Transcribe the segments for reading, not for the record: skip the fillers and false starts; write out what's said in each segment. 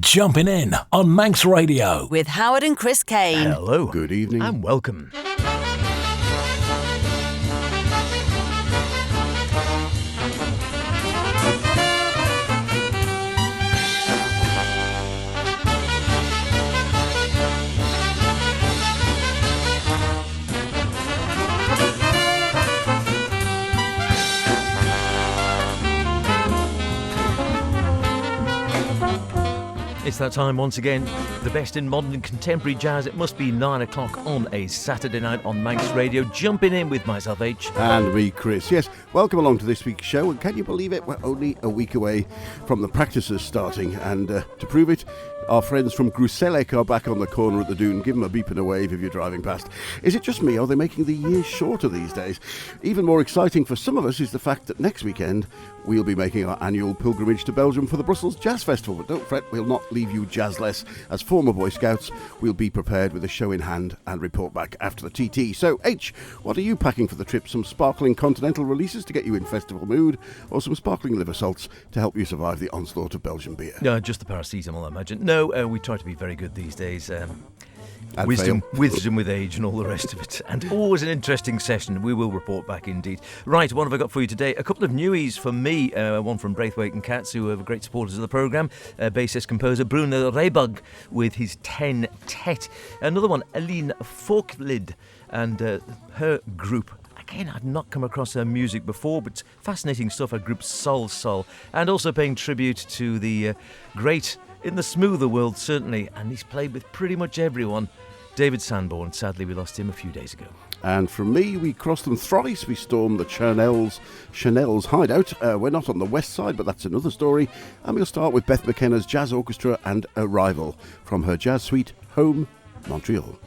Jumping in on Manx Radio with Howard and Chris Kane. Hello. Good evening. And welcome. It's that time once again, the best in modern and contemporary jazz. It must be 9 o'clock on a Saturday night on Manx Radio. Jumping in with myself, H. And me, Chris. Yes, welcome along to this week's show. And can you believe it? We're only a week away from the practices starting. And to prove it, our friends from Gruselec are back on the corner at the Dune. Give them a beep and a wave if you're driving past. Is it just me, or are they making the years shorter these days? Even more exciting for some of us is the fact that next weekend we'll be making our annual pilgrimage to Belgium for the Brussels Jazz Festival. But don't fret, we'll not leave you jazzless. As former Boy Scouts, we'll be prepared with a show in hand and report back after the TT. So, H, what are you packing for the trip? Some sparkling continental releases to get you in festival mood, or some sparkling liver salts to help you survive the onslaught of Belgian beer? No, just the paracetamol, I imagine. No, we try to be very good these days. Wisdom with age and all the rest of it. And always an interesting session. We will report back indeed. Right, what have I got for you today? A couple of newies from me. One from Braithwaite and Katz, who are great supporters of the programme. Bassist-composer Bruno Raberg with his 10 Tet. Another one, Aline Folklid and her group. Again, I've not come across her music before, but fascinating stuff. Her group Sol. And also paying tribute to the great, in the smoother world certainly, and he's played with pretty much everyone, David Sanborn. Sadly, we lost him a few days ago. And from me, we crossed them thrice. We stormed the Chanel's hideout. We're not on the west side, but that's another story. And we'll start with Beth McKenna's jazz orchestra and Arrival from her jazz suite, Home, Montreal.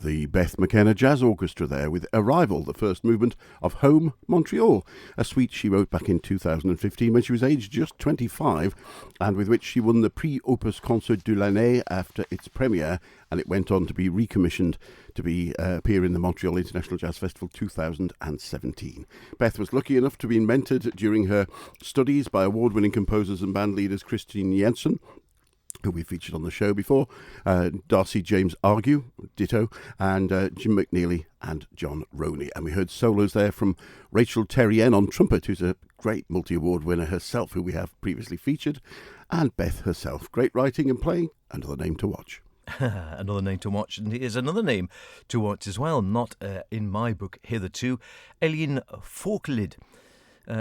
the Beth McKenna Jazz Orchestra there with Arrival, the first movement of Home Montreal, a suite she wrote back in 2015 when she was aged just 25, and with which she won the Prix Opus Concert de l'année after its premiere, and it went on to be recommissioned to appear in the Montreal International Jazz Festival 2017. Beth was lucky enough to be mentored during her studies by award-winning composers and band leaders Christine Jensen, who we featured on the show before, Darcy James Argue, ditto, and Jim McNeely and John Roney. And we heard solos there from Rachel Terrien on trumpet, who's a great multi-award winner herself, who we have previously featured, and Beth herself. Great writing and playing, another name to watch. Another name to watch, and here's another name to watch as well, not in my book hitherto, Elin Folklid,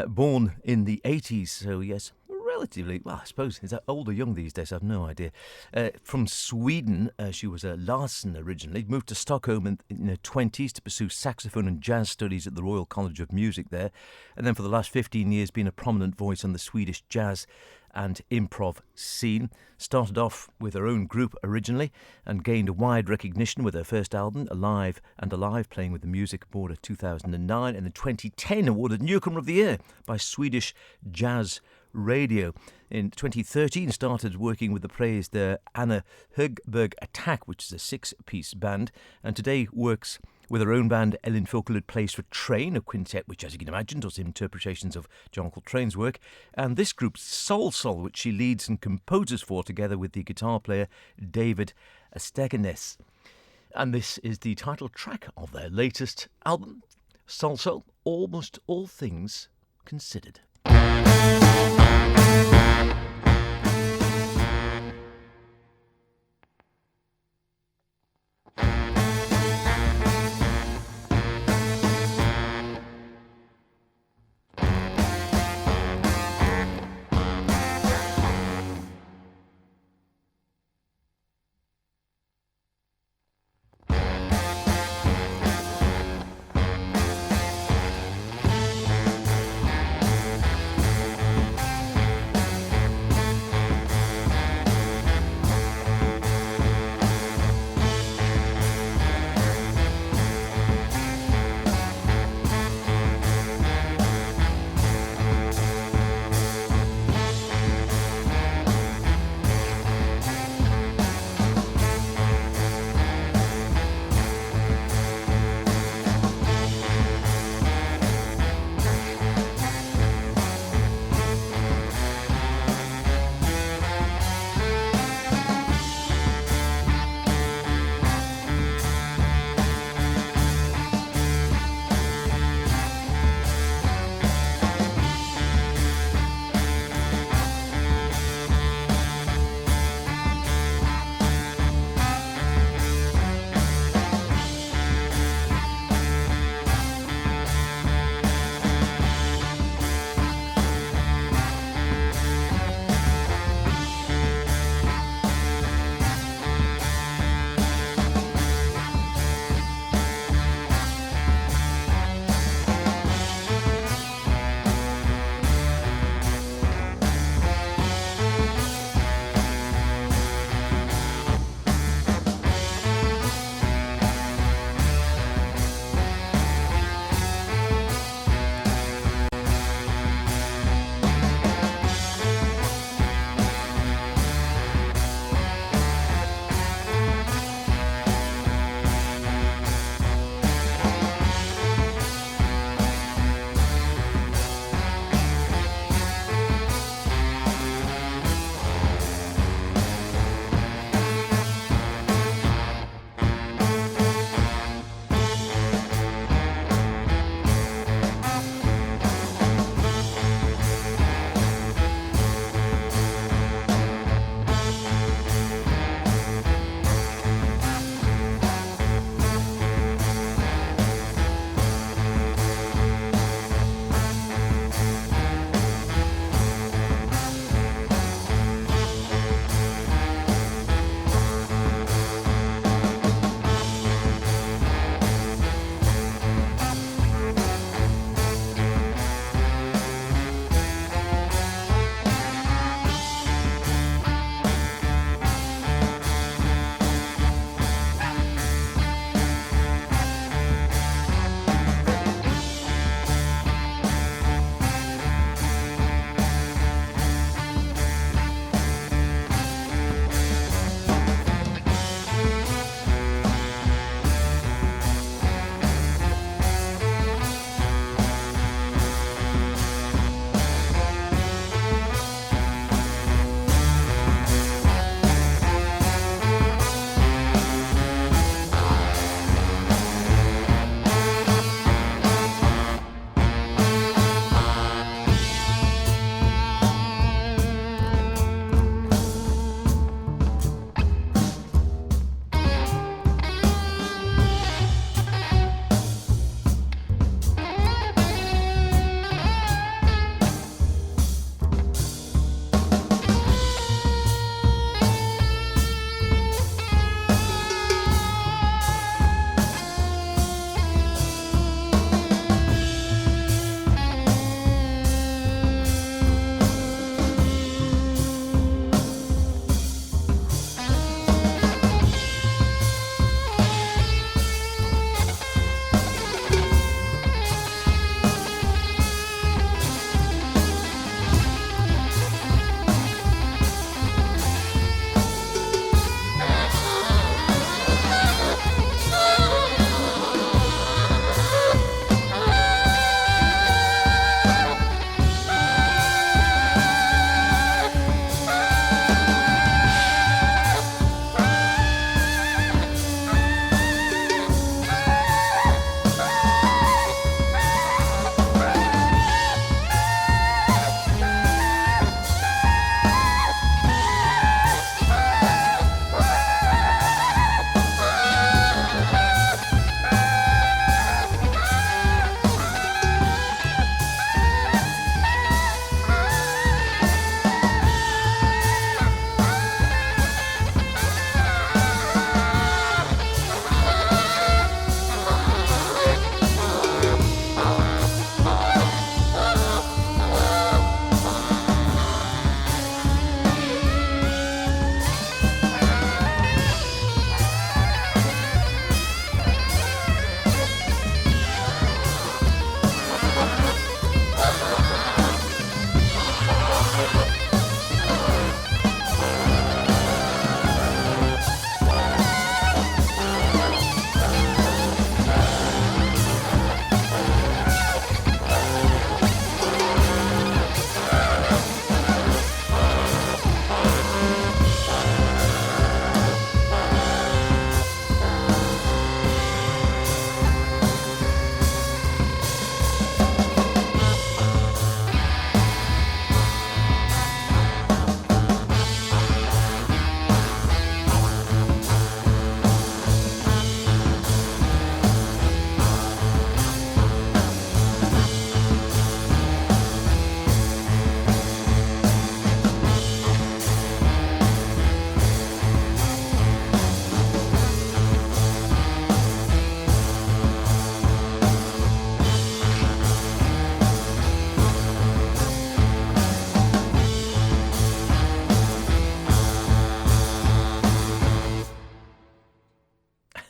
born in the 80s, so yes, relatively, well, I suppose, is that old or young these days? I have no idea. From Sweden, she was a Larsen originally, moved to Stockholm in her 20s to pursue saxophone and jazz studies at the Royal College of Music there, and then for the last 15 years been a prominent voice on the Swedish jazz and improv scene. Started off with her own group originally and gained a wide recognition with her first album, Alive and Alive, playing with the Music Board of 2009, and in 2010 awarded Newcomer of the Year by Swedish Jazz Radio. In 2013 started working with the praised Anna Högberg Attack, which is a 6-piece band, and today works with her own band Elin Folklid Plays for Train, a quintet which, as you can imagine, does interpretations of John Coltrane's work, and this group Sol, which she leads and composes for together with the guitar player David Sanborn. And this is the title track of their latest album, Sol, Almost All Things Considered.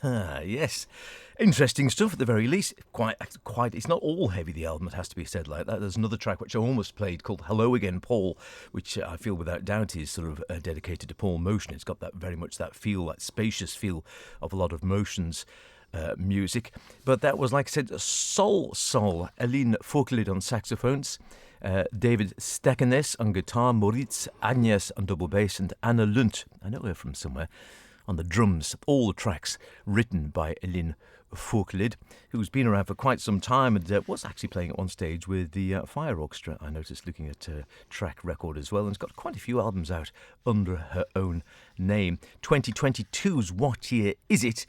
Yes. Interesting stuff at the very least. Quite. It's not all heavy, the album, it has to be said like that. There's another track which I almost played called Hello Again, Paul, which I feel without doubt is sort of dedicated to Paul Motion. It's got that very much that feel, that spacious feel of a lot of Motion's music. But that was, like I said, soul. Eline Folklid on saxophones, David Stekkenes on guitar, Moritz Agnes on double bass, and Anna Lunt, I know her from somewhere, on the drums. All the tracks written by Eline Folklid, who's been around for quite some time and was actually playing at one stage with the Fire Orchestra, I noticed, looking at track record as well, and has got quite a few albums out under her own name. 2022's What Year Is It?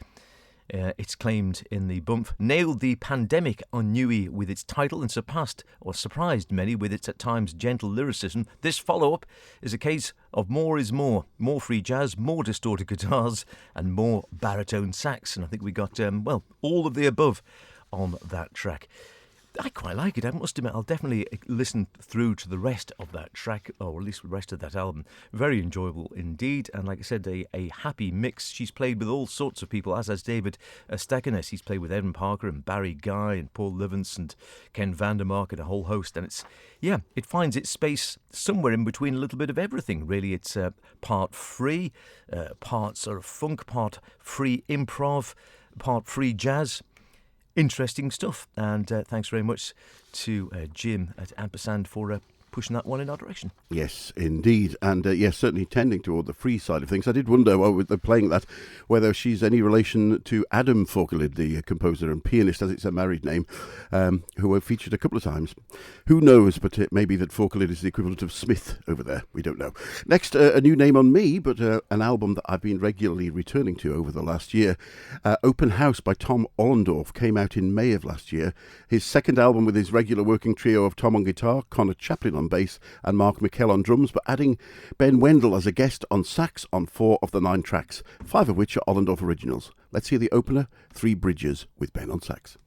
It's claimed in the bump, nailed the pandemic ennui with its title and surprised many with its at times gentle lyricism. This follow-up is a case of more is more free jazz, more distorted guitars and more baritone sax, and I think we got, all of the above on that track. I quite like it, I must admit. I'll definitely listen through to the rest of that track, or at least the rest of that album. Very enjoyable indeed, and like I said, a happy mix. She's played with all sorts of people, as has David Stekkenes. He's played with Evan Parker and Barry Guy and Paul Livens and Ken Vandermark and a whole host, and it finds its space somewhere in between a little bit of everything, really. It's part free, part sort of funk, part free improv, part free jazz. Interesting stuff, and thanks very much to Jim at Ampersand for pushing that one in our direction. Yes, indeed. And yes, certainly tending toward the free side of things. I did wonder, while they're playing that, whether she's any relation to Adam Folklid, the composer and pianist, as it's a married name, who I've featured a couple of times. Who knows, but it may be that Folklid is the equivalent of Smith over there. We don't know. Next, a new name on me, but an album that I've been regularly returning to over the last year. Open House by Tom Ollendorf came out in May of last year. His second album with his regular working trio of Tom on guitar, Connor Chaplin on bass and Mark McKell on drums, but adding Ben Wendell as a guest on sax on 4 of the 9 tracks, 5 of which are Ollendorf originals. Let's hear the opener, 3 Bridges, with Ben on sax.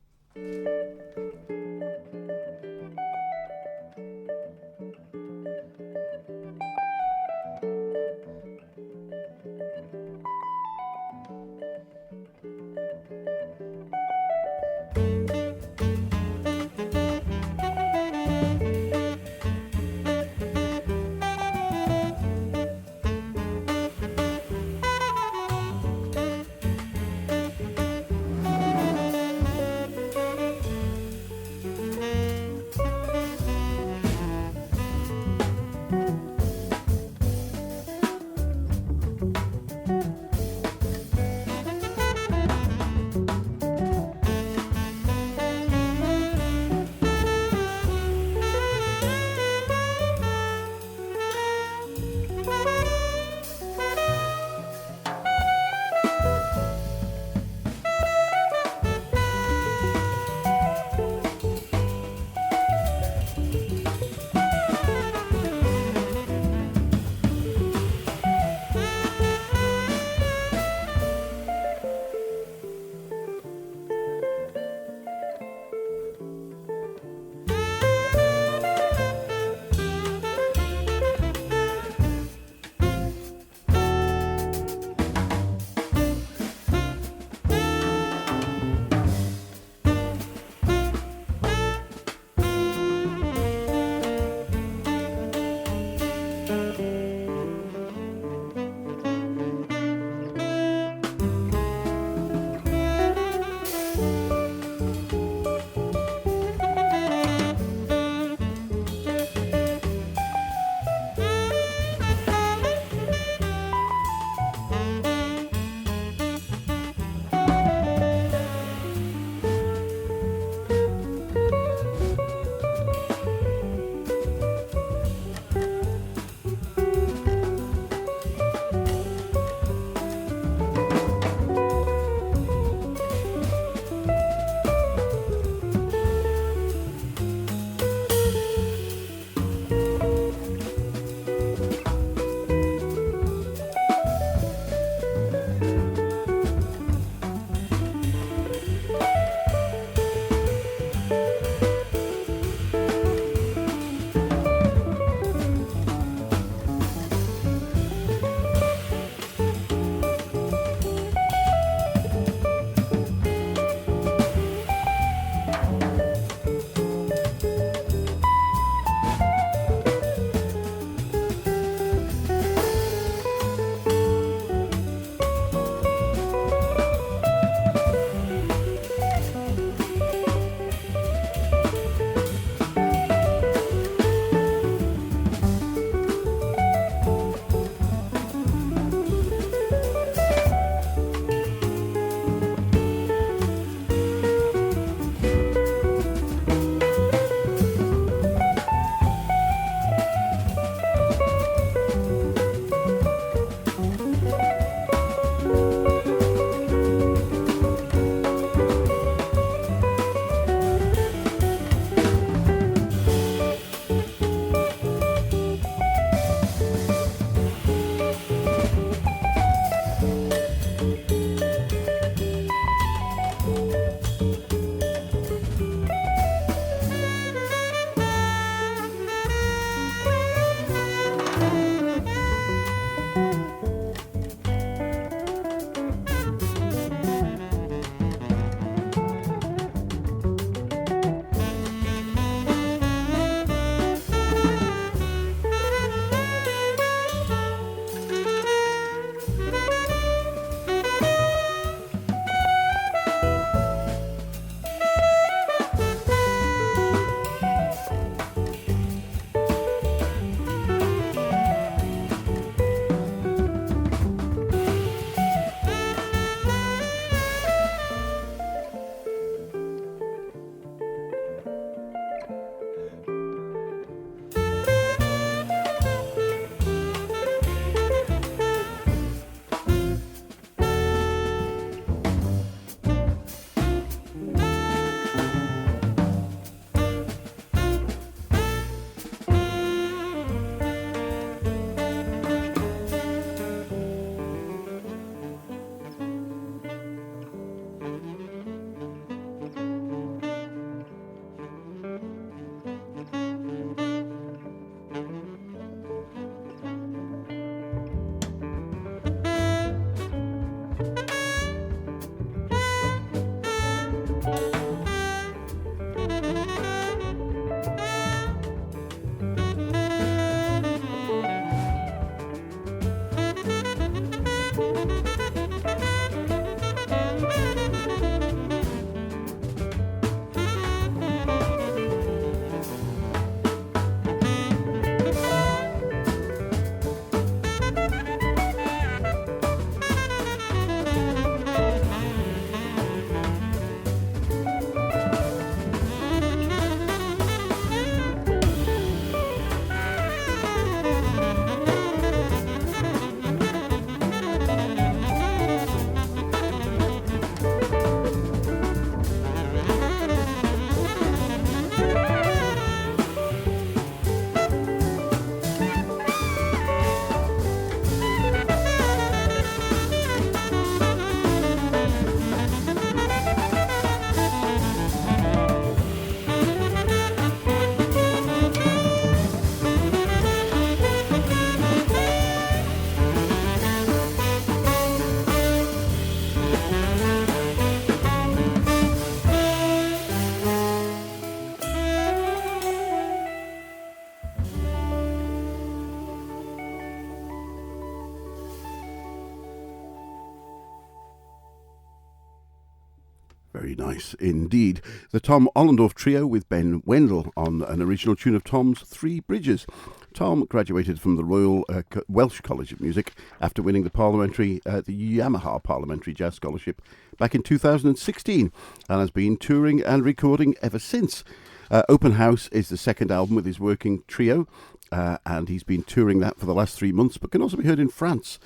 Very nice indeed. The Tom Ollendorff Trio with Ben Wendell on an original tune of Tom's Three Bridges. Tom graduated from the Royal Welsh College of Music after winning the Yamaha Parliamentary Jazz Scholarship back in 2016 and has been touring and recording ever since. Open House is the second album with his working trio, and he's been touring that for the last 3 months, but can also be heard in France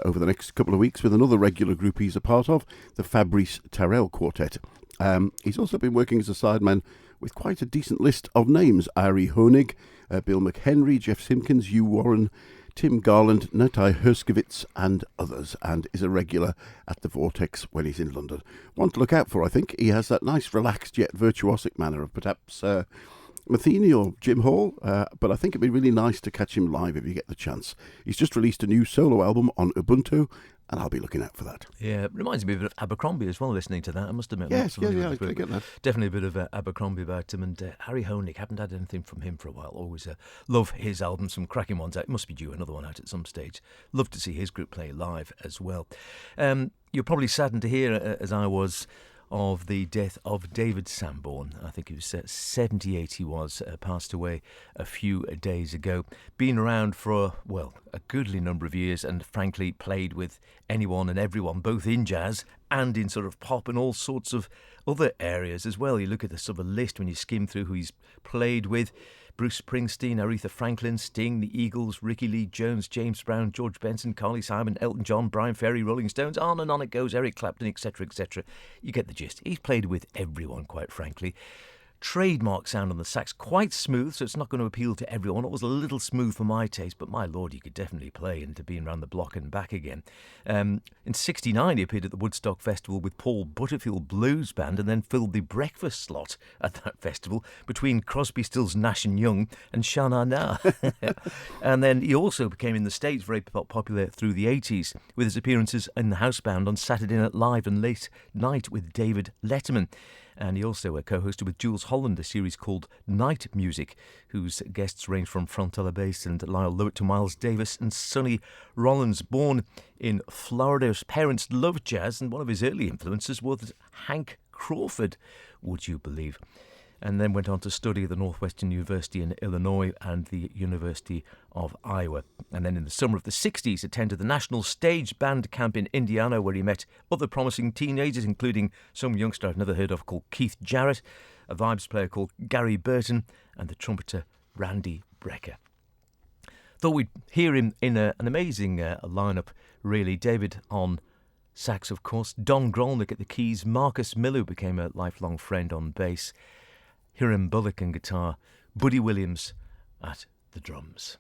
over the next couple of weeks with another regular group he's a part of, the Fabrice Tarell Quartet. He's also been working as a sideman with quite a decent list of names: Ari Honig, Bill McHenry, Jeff Simpkins, Hugh Warren, Tim Garland, Natai Herskowitz and others, and is a regular at the Vortex when he's in London. One to look out for, I think. He has that nice relaxed yet virtuosic manner of perhaps Matheny or Jim Hall, but I think it'd be really nice to catch him live if you get the chance. He's just released a new solo album on Ubuntu, and I'll be looking out for that. Yeah, it reminds me a bit of Abercrombie as well, listening to that, I must admit. Yes, I get that. Definitely a bit of Abercrombie about him, and Harry Honig, haven't had anything from him for a while. Always love his albums, some cracking ones out. Must be due another one out at some stage. Love to see his group play live as well. You're probably saddened to hear, as I was, of the death of David Sanborn. I think he was 78 he was, passed away a few days ago. Been around for, a goodly number of years, and frankly played with anyone and everyone, both in jazz and in sort of pop and all sorts of other areas as well. You look at the sort of list when you skim through who he's played with: Bruce Springsteen, Aretha Franklin, Sting, the Eagles, Ricky Lee Jones, James Brown, George Benson, Carly Simon, Elton John, Brian Ferry, Rolling Stones, on and on it goes, Eric Clapton, etc., etc. You get the gist. He's played with everyone, quite frankly. Trademark sound on the sax, quite smooth, so it's not going to appeal to everyone. It was a little smooth for my taste, but my lord, you could definitely play into being around the block and back again. In '69, he appeared at the Woodstock Festival with Paul Butterfield Blues Band, and then filled the breakfast slot at that festival between Crosby, Stills, Nash and Young and Sha Na Na. And then he also became in the States very popular through the 80s with his appearances in the house band on Saturday Night Live and Late Night with David Letterman. And he also co-hosted with Jules Holland a series called Night Music, whose guests range from Frontella Bass and Lyle Lovett to Miles Davis and Sonny Rollins. Born in Florida, his parents loved jazz, and one of his early influences was Hank Crawford, would you believe? And then went on to study at the Northwestern University in Illinois and the University of Iowa. And then in the summer of the 60s, attended the National Stage Band Camp in Indiana, where he met other promising teenagers, including some youngster I've never heard of called Keith Jarrett, a vibes player called Gary Burton, and the trumpeter Randy Brecker. Thought we'd hear him in an amazing lineup, really. David on sax, of course, Don Grolnick at the keys, Marcus Miller, who became a lifelong friend, on bass, Hiram Bullock on guitar, Buddy Williams at the drums.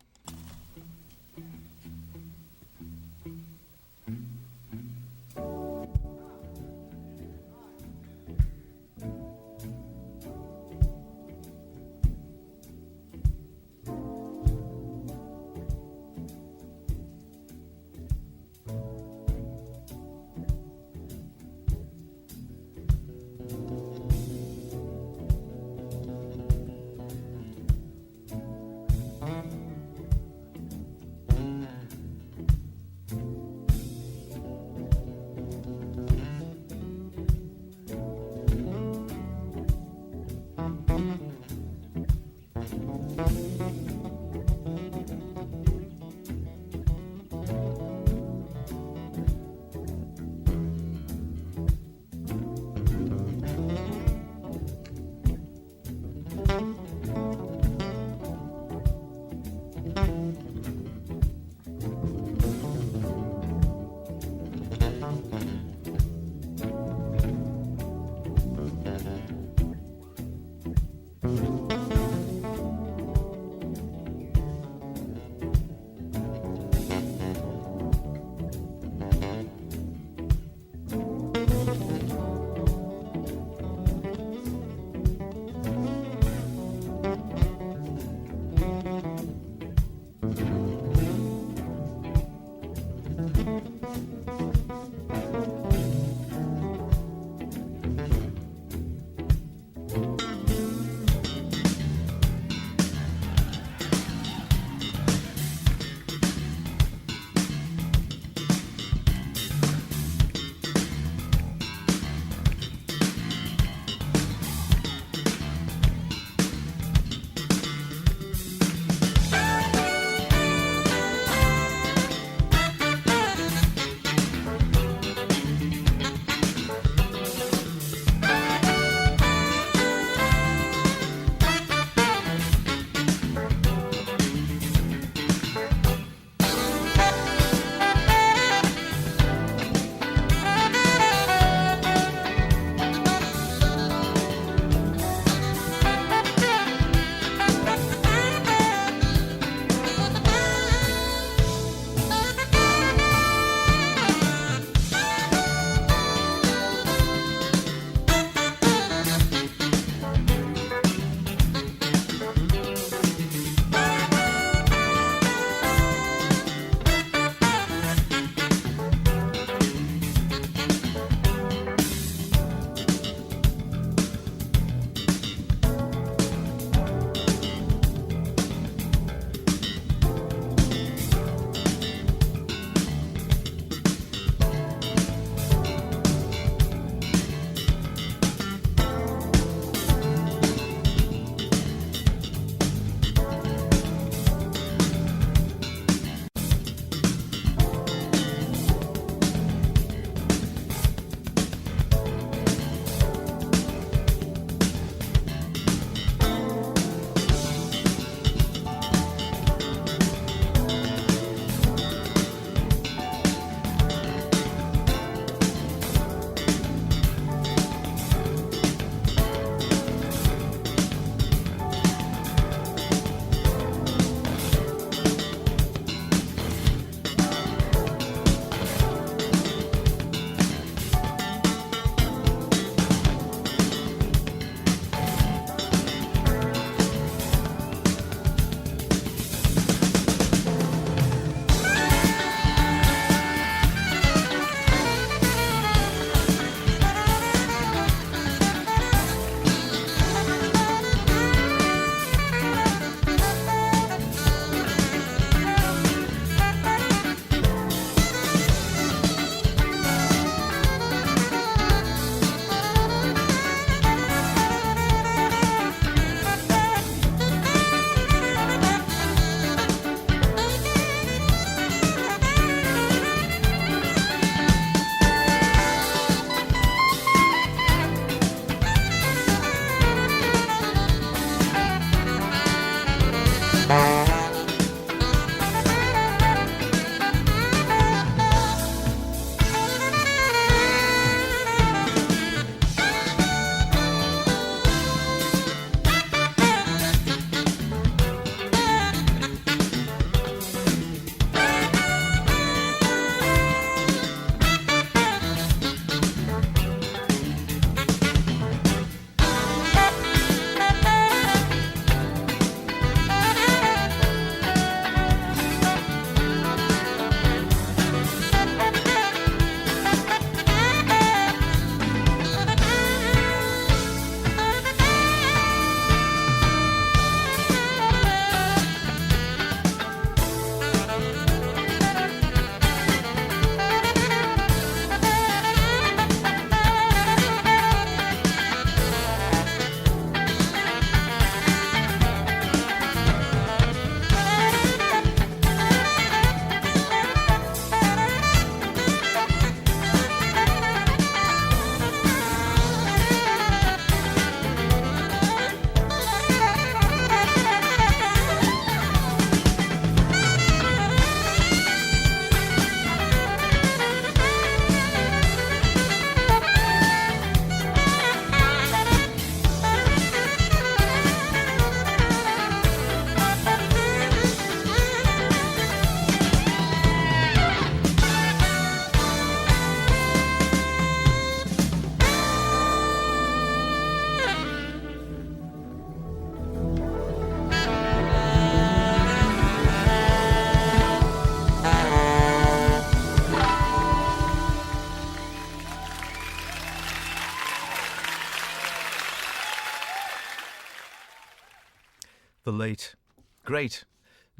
the late, great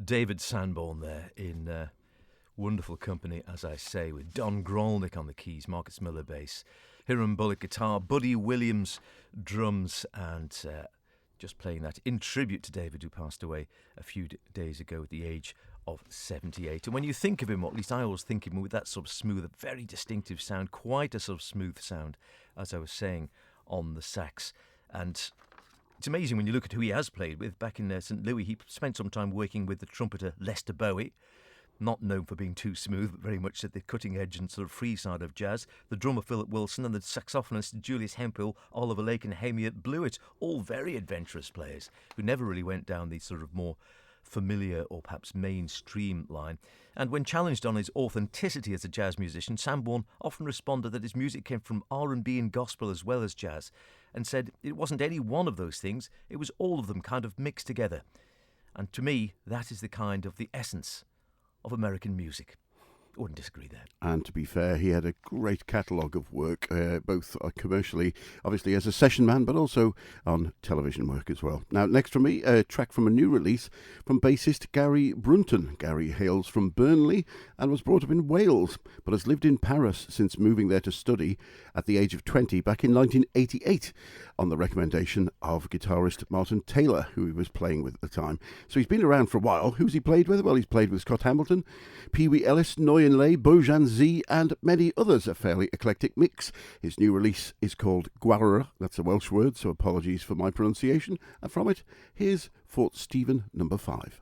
David Sanborn there in wonderful company, as I say, with Don Grolnick on the keys, Marcus Miller bass, Hiram Bullock guitar, Buddy Williams drums, and just playing that in tribute to David, who passed away a few days ago at the age of 78. And when you think of him, or at least I always think of him with that sort of smooth, very distinctive sound, quite a sort of smooth sound, as I was saying, on the sax. And it's amazing when you look at who he has played with. Back in St. Louis, he spent some time working with the trumpeter Lester Bowie, not known for being too smooth, but very much at the cutting edge and sort of free side of jazz. The drummer Philip Wilson and the saxophonist Julius Hemphill, Oliver Lake and Hamiet Blewett, all very adventurous players who never really went down the sort of more familiar or perhaps mainstream line. And when challenged on his authenticity as a jazz musician, Sanborn often responded that his music came from R&B and gospel as well as jazz, and said it wasn't any one of those things, it was all of them kind of mixed together. And to me, that is the kind of the essence of American music. I wouldn't disagree there. And to be fair, he had a great catalogue of work, both commercially, obviously as a session man, but also on television work as well. Now, next from me, a track from a new release from bassist Gary Brunton. Gary hails from Burnley and was brought up in Wales, but has lived in Paris since moving there to study at the age of 20 back in 1988, on the recommendation of guitarist Martin Taylor, who he was playing with at the time. So he's been around for a while. Who's he played with? Well, he's played with Scott Hamilton, Pee Wee Ellis, Noyan Lay, Bojan Z, and many others. A fairly eclectic mix. His new release is called Gwarra. That's a Welsh word, so apologies for my pronunciation. And from it, here's Fort Stephen number 5.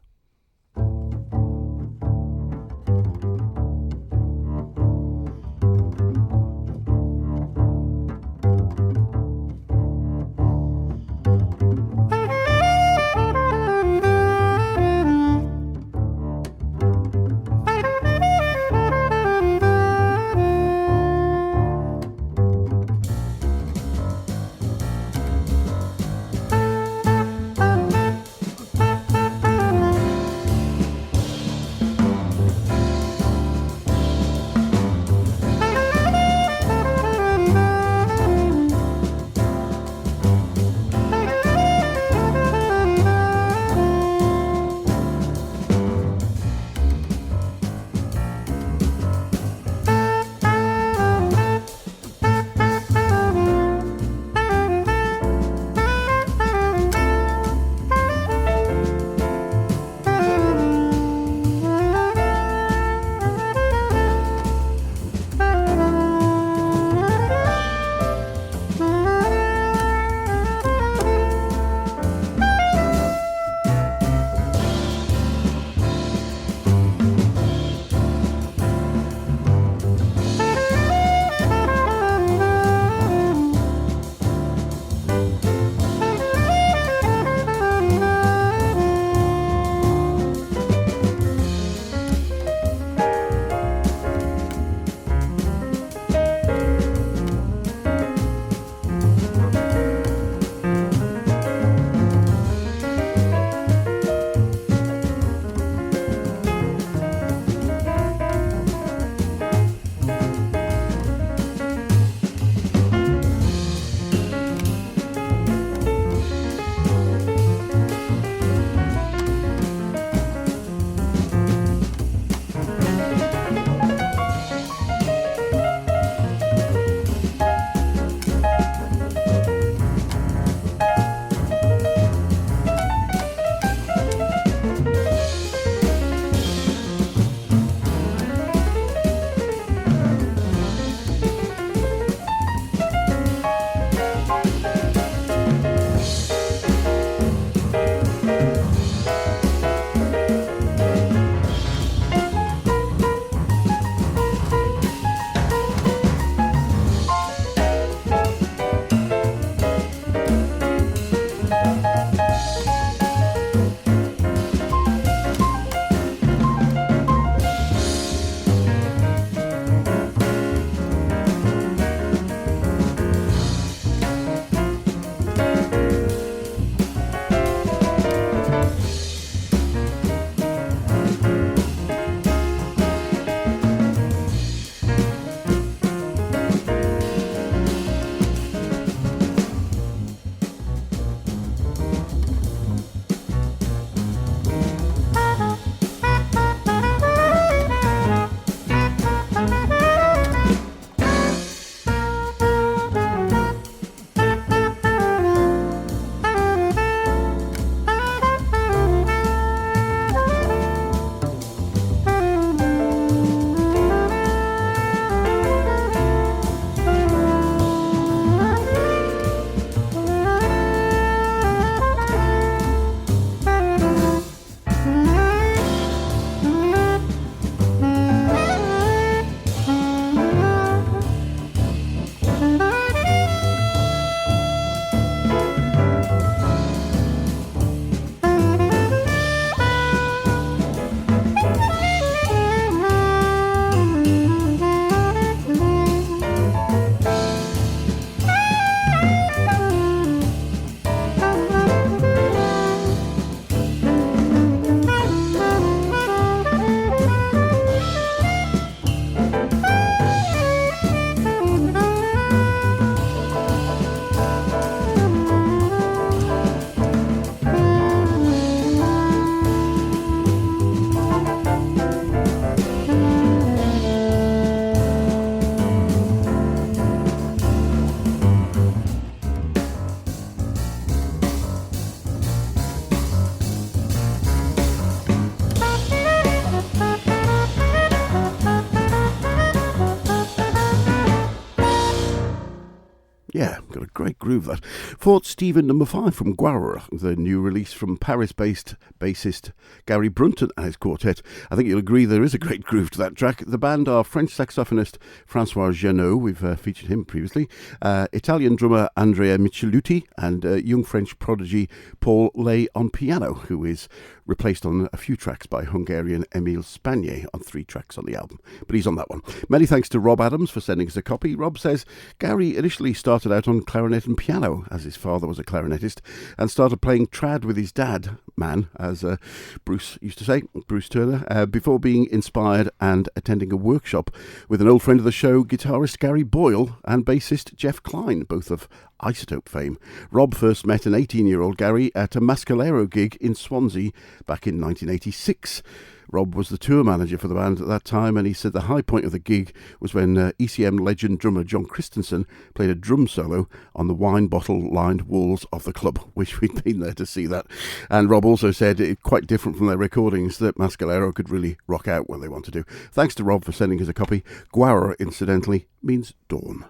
Yeah, got a great groove, that. Fort Stephen number 5 from Guara, the new release from Paris-based bassist Gary Brunton and his quartet. I think you'll agree there is a great groove to that track. The band are French saxophonist Francois Jeannot, we've featured him previously, Italian drummer Andrea Micheluti, and young French prodigy Paul Lay on piano, who is replaced on a few tracks by Hungarian Emile Spanier on 3 tracks on the album. But he's on that one. Many thanks to Rob Adams for sending us a copy. Rob says Gary initially started out on clarinet and piano, as his father was a clarinetist, and started playing trad with his dad, as Bruce used to say, Bruce Turner, before being inspired and attending a workshop with an old friend of the show, guitarist Gary Boyle, and bassist Jeff Klein, both of Isotope fame. Rob first met an 18-year-old Gary at a Mascalero gig in Swansea back in 1986. Rob was the tour manager for the band at that time, and he said the high point of the gig was when ECM legend drummer John Christensen played a drum solo on the wine bottle-lined walls of the club. Wish we'd been there to see that. And Rob also said it quite different from their recordings, that Mascalero could really rock out when they wanted to. Thanks to Rob for sending us a copy. Guara, incidentally, means dawn.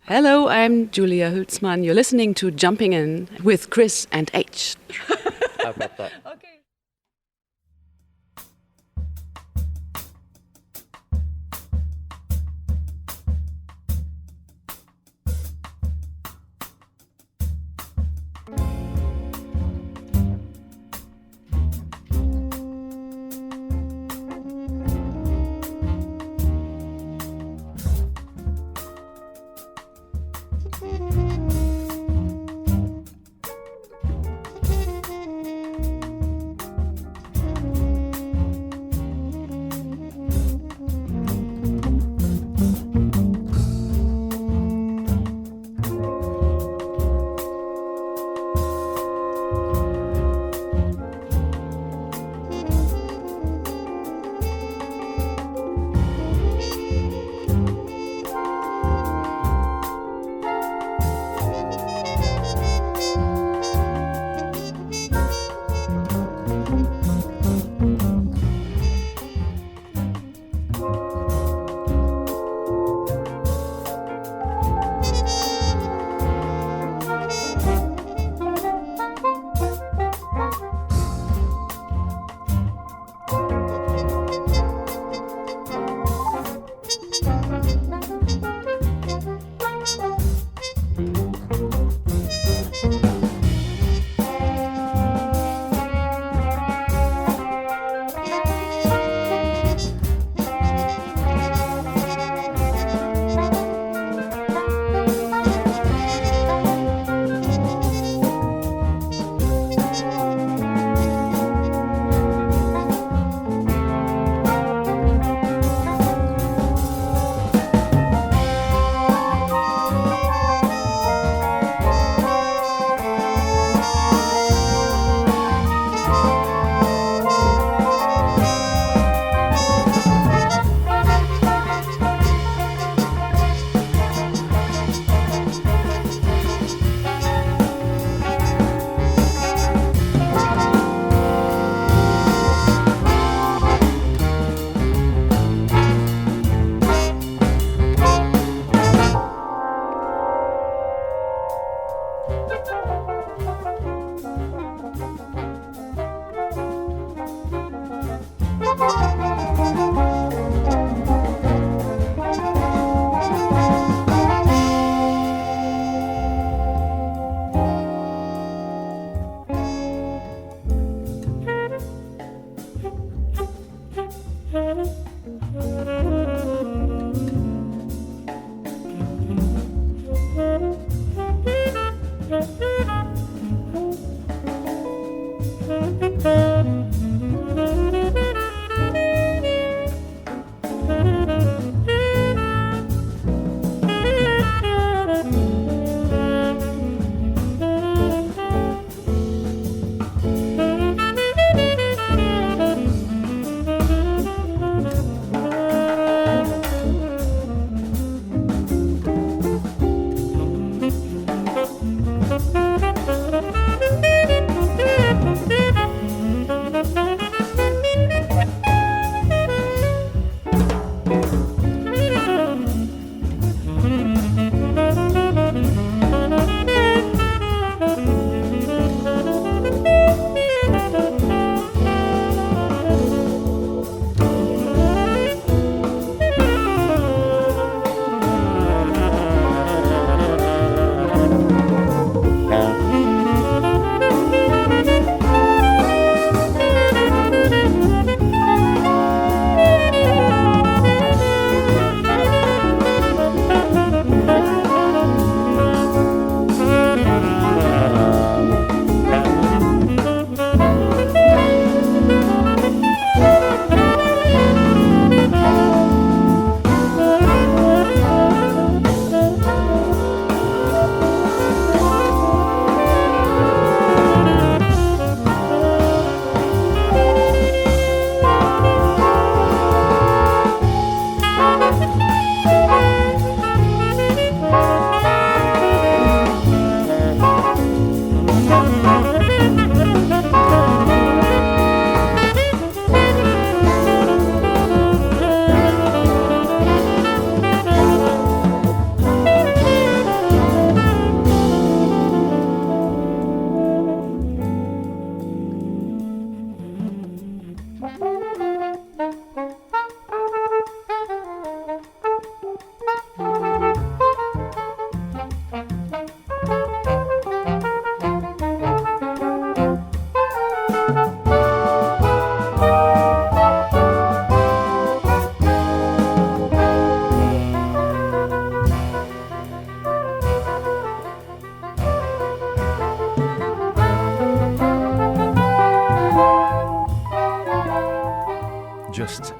Hello, I'm Julia Hülsmann. You're listening to Jumping In with Chris and H. How about that? Okay.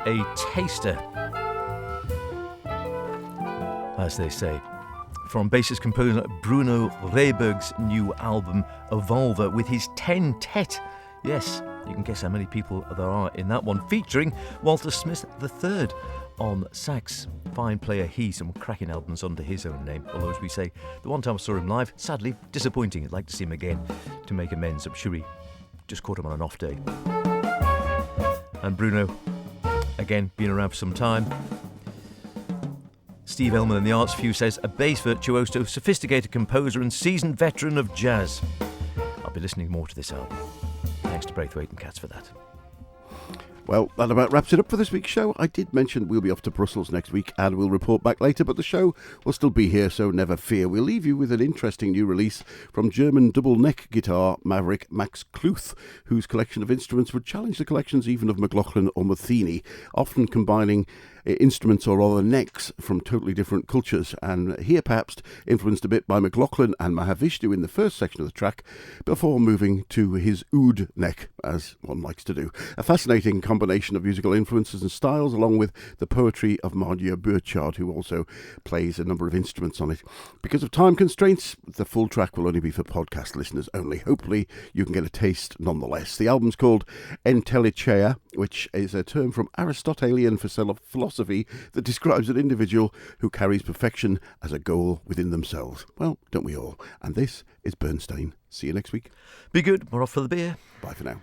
a taster, as they say, from bassist composer Bruno Raberg's new album Evolver with his 10-tet. Yes, you can guess how many people there are in that one, featuring Walter Smith III on sax. Fine player he, some cracking albums under his own name. Although, as we say, the one time I saw him live, sadly disappointing. I'd like to see him again to make amends. I'm sure he just caught him on an off day. And Bruno, again, been around for some time. Steve Elman in the Arts View says, a bass virtuoso, sophisticated composer and seasoned veteran of jazz. I'll be listening more to this album. Thanks to Braithwaite and Katz for that. Well, that about wraps it up for this week's show. I did mention we'll be off to Brussels next week and we'll report back later, but the show will still be here, so never fear. We'll leave you with an interesting new release from German double neck guitar maverick Max Kluth, whose collection of instruments would challenge the collections even of McLaughlin or Matheny, often combining instruments or other necks from totally different cultures, and here perhaps influenced a bit by McLaughlin and Mahavishnu in the first section of the track, before moving to his oud neck, as one likes to do. A fascinating combination of musical influences and styles, along with the poetry of Mardia Burchard, who also plays a number of instruments on it. Because of time constraints, the full track will only be for podcast listeners only. Hopefully you can get a taste nonetheless. The album's called Entellicheia, which is a term from Aristotelian philosophy that describes an individual who carries perfection as a goal within themselves. Well, don't we all? And this is Bernstein. See you next week. Be good. We're off for the beer. Bye for now.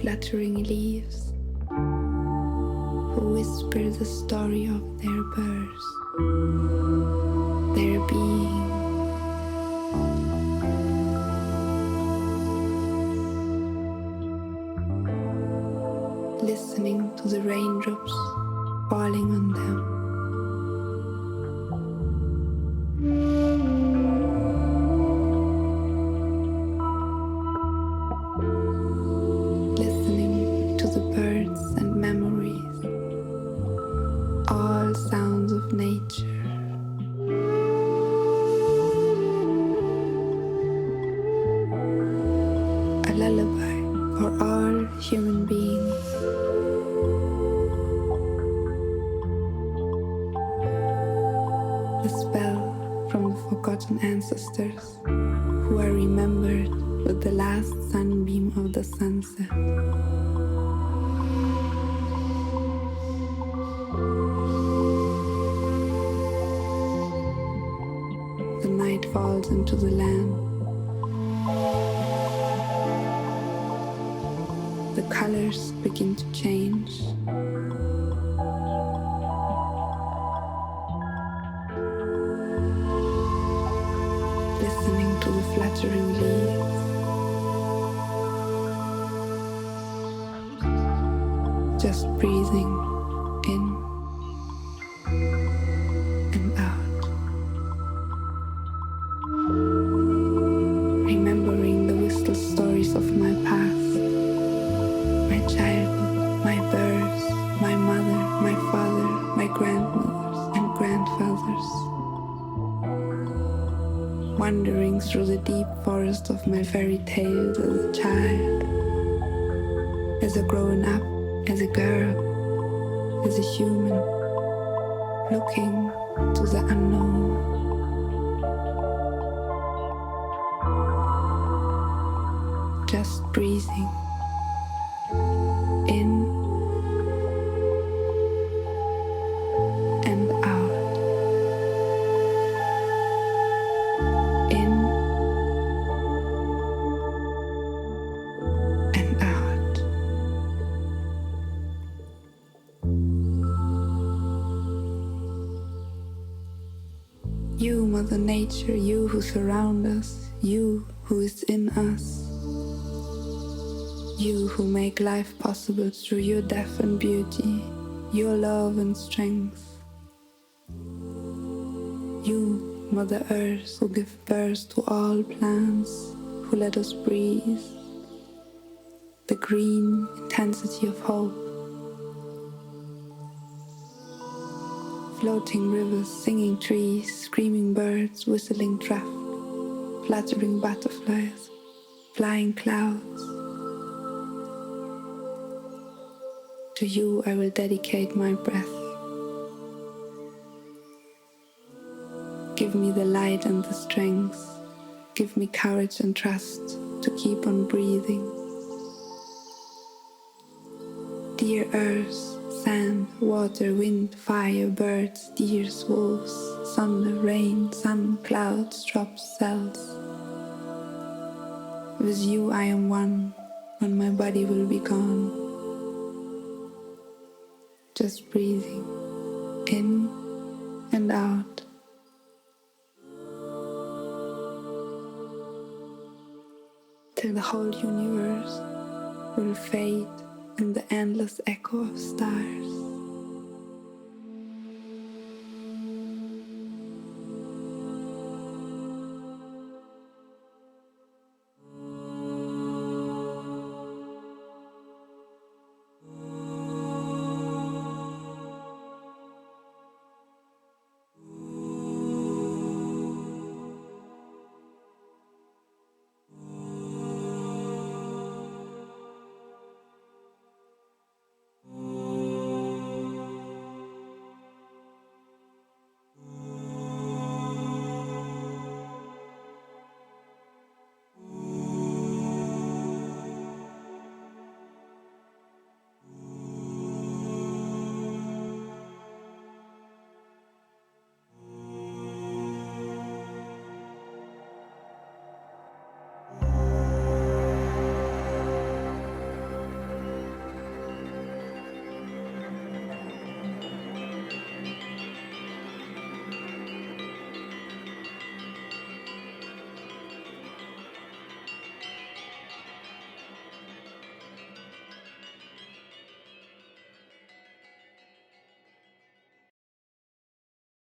fluttering leaves, who whisper the story of their birth, their being. Listening to the raindrops falling on them. Listening to the birds and memories, all sounds of nature. A lullaby for all human beings. A spell from the forgotten ancestors who are remembered with the last sunbeam of the sunset. The night falls into the land. The colors begin to change. Listening to the fluttering leaves, just breathing in and out, remembering the whistle stories of my past, my childhood, my birth, my mother, my father, my grandmothers and grandfathers. Wandering through the deep forest of my fairy tales as a child, as a grown up, as a girl, as a human, looking to the unknown. Just breathing in and out. In and out. You, Mother Nature, you who surround us, you who is in us, you who make life possible through your depth and beauty, your love and strength. You, Mother Earth, who give birth to all plants, who let us breathe, the green intensity of hope. Floating rivers, singing trees, screaming birds, whistling traffic, fluttering butterflies, flying clouds. To you I will dedicate my breath. Give me the light and the strength. Give me courage and trust to keep on breathing. Dear earth, sand, water, wind, fire, birds, deers, wolves, thunder, rain, sun, clouds, drops, cells. With you I am one when my body will be gone. Just breathing in and out. Till the whole universe will fade in the endless echo of stars.